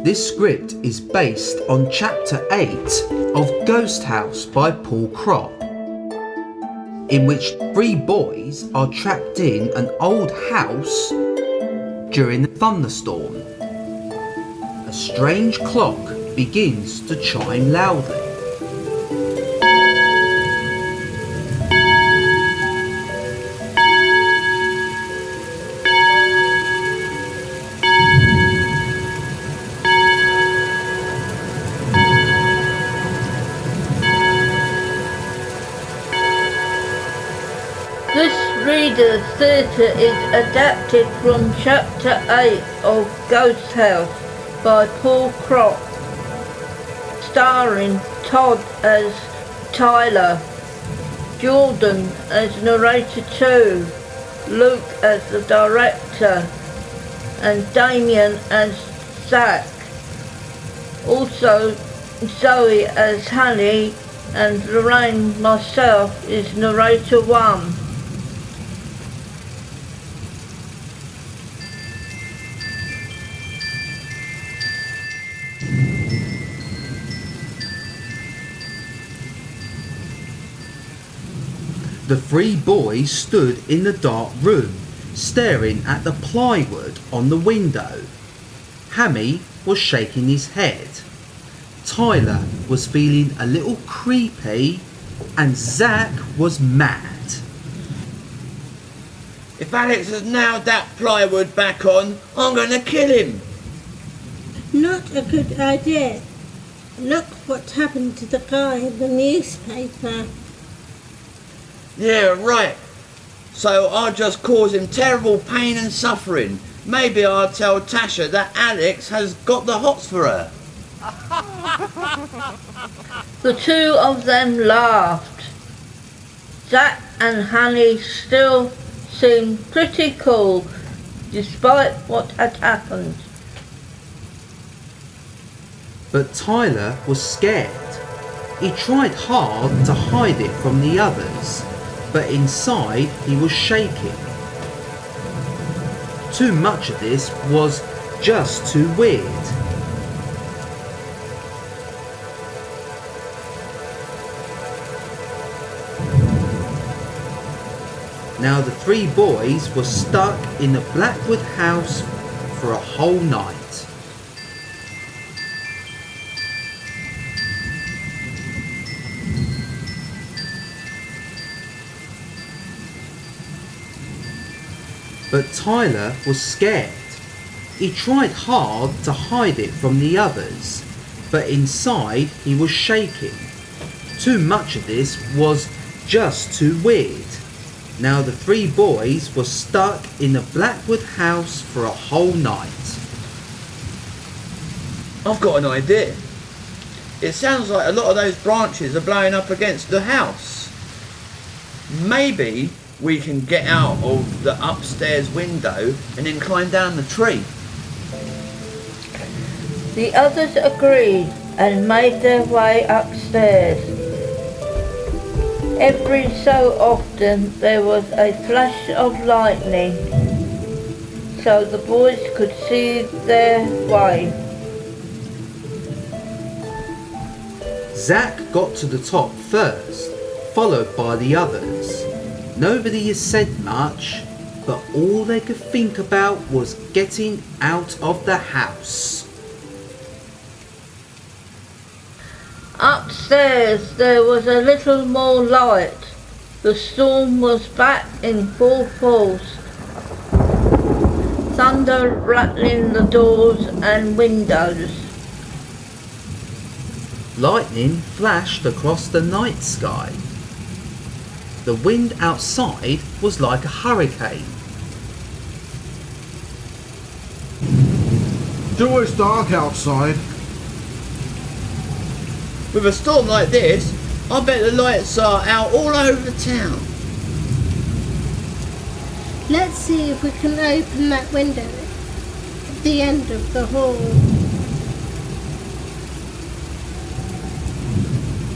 This script is based on Chapter 8 of Ghost House by Paul Crop, in which 3 boys are trapped in an old house during a thunderstorm. A strange clock begins to chime loudly. This Reader's Theatre is adapted from Chapter 8 of Ghost House by Paul Crop, starring Todd as Tyler, Jordan as narrator 2, Luke as the director, and Damien as Zach. Also Zoe as Honey, and Lorraine, myself, is narrator 1. The 3 boys stood in the dark room, staring at the plywood on the window. Hammy was shaking his head. Tyler was feeling a little creepy, and Zach was mad. If Alex has nailed that plywood back on, I'm going to kill him. Not a good idea. Look what happened to the guy in the newspaper. Yeah, right. So I'll just cause him terrible pain and suffering. Maybe I'll tell Tasha that Alex has got the hots for her. The 2 of them laughed. Zach and Honey still seemed pretty cool, despite what had happened. But Tyler was scared. He tried hard to hide it from the others, but inside he was shaking. Too much of this was just too weird. Now the 3 boys were stuck in the Blackwood house for a whole night. But Tyler was scared. He tried hard to hide it from the others, but inside he was shaking. Too much of this was just too weird. Now the 3 boys were stuck in the Blackwood house for a whole night. I've got an idea. It sounds like a lot of those branches are blowing up against the house. Maybe we can get out of the upstairs window and then climb down the tree. The others agreed and made their way upstairs. Every so often there was a flash of lightning, so the boys could see their way. Zach got to the top first, followed by the others. Nobody had said much, but all they could think about was getting out of the house. Upstairs there was a little more light. The storm was back in full force. Thunder rattling the doors and windows. Lightning flashed across the night sky. The wind outside was like a hurricane. It's always dark outside. With a storm like this, I bet the lights are out all over the town. Let's see if we can open that window at the end of the hall.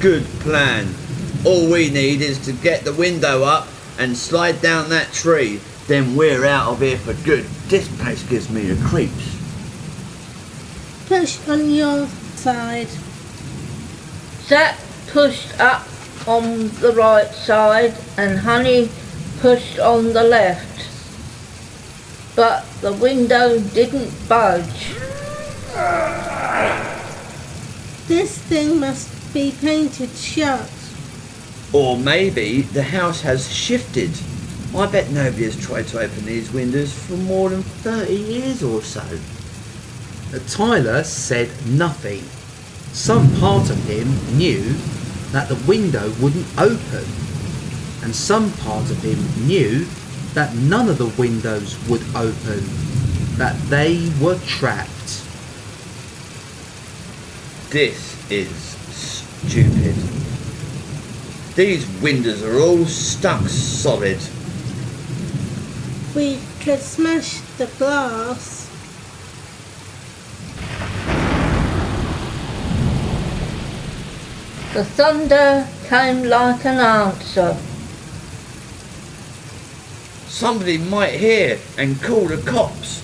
Good plan. All we need is to get the window up and slide down that tree. Then we're out of here for good. This place gives me the creeps. push on your side. Zack pushed up on the right side and Honey pushed on the left. But the window didn't budge. This thing must be painted shut. Or maybe the house has shifted. I bet nobody has tried to open these windows for more than 30 years or so. Tyler said nothing. Some part of him knew that the window wouldn't open, and some part of him knew that none of the windows would open, that they were trapped. This is stupid. These windows are all stuck solid. We could smash the glass. The thunder came like an answer. Somebody might hear and call the cops.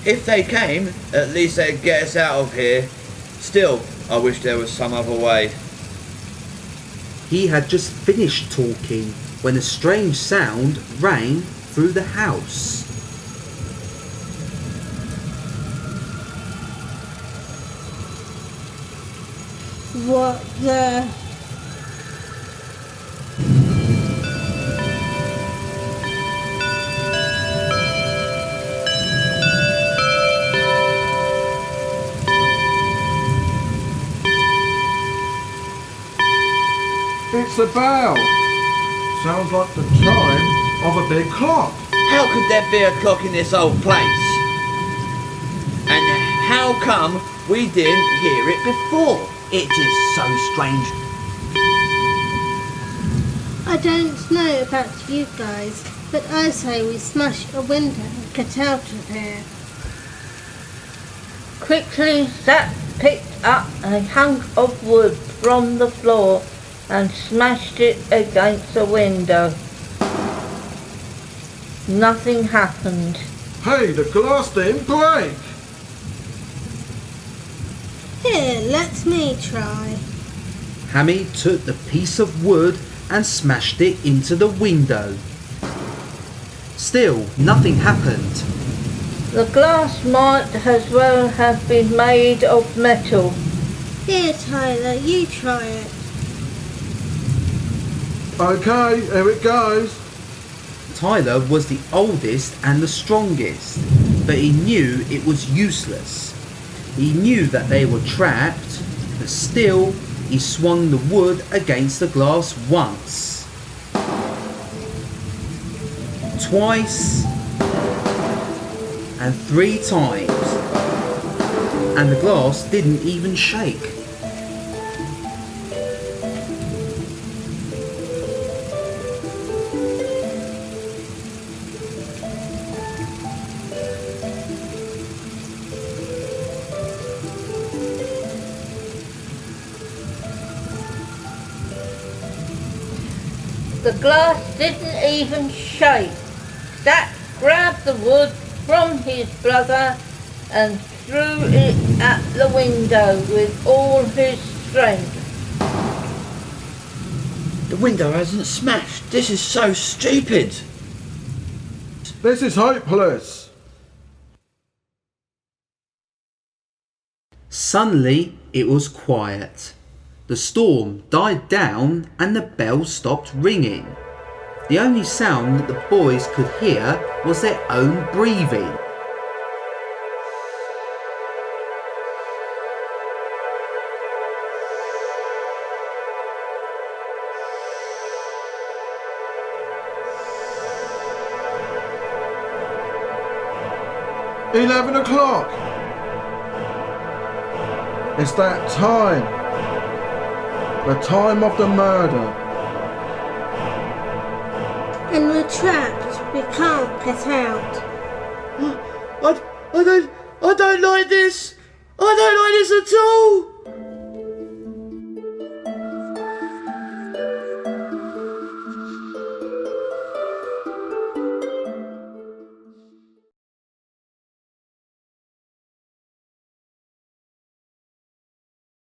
If they came, at least they'd get us out of here. Still, I wish there was some other way. He had just finished talking when a strange sound rang through the house. What the... It's a bell. Sounds like the chime of a big clock. How could there be a clock in this old place? And how come we didn't hear it before? It is so strange. I don't know about you guys, but I say we smash a window and get out of here. Quickly, Zack picked up a hunk of wood from the floor and smashed it against the window. Nothing happened. Hey, the glass didn't break. Here, let me try. Hammy took the piece of wood and smashed it into the window. Still, nothing happened. The glass might as well have been made of metal. Here, Tyler, you try it. Okay, here it goes. Tyler was the oldest and the strongest, but he knew it was useless. He knew that they were trapped, but still he swung the wood against the glass once, twice, and 3 times, and the glass didn't even shake. The glass didn't even shake. Zack grabbed the wood from his brother and threw it at the window with all his strength. The window hasn't smashed. This is so stupid. This is hopeless. Suddenly it was quiet. The storm died down and the bell stopped ringing. The only sound that the boys could hear was their own breathing. $11. It's that time. The time of the murder. And we're trapped. We can't get out. I don't like this.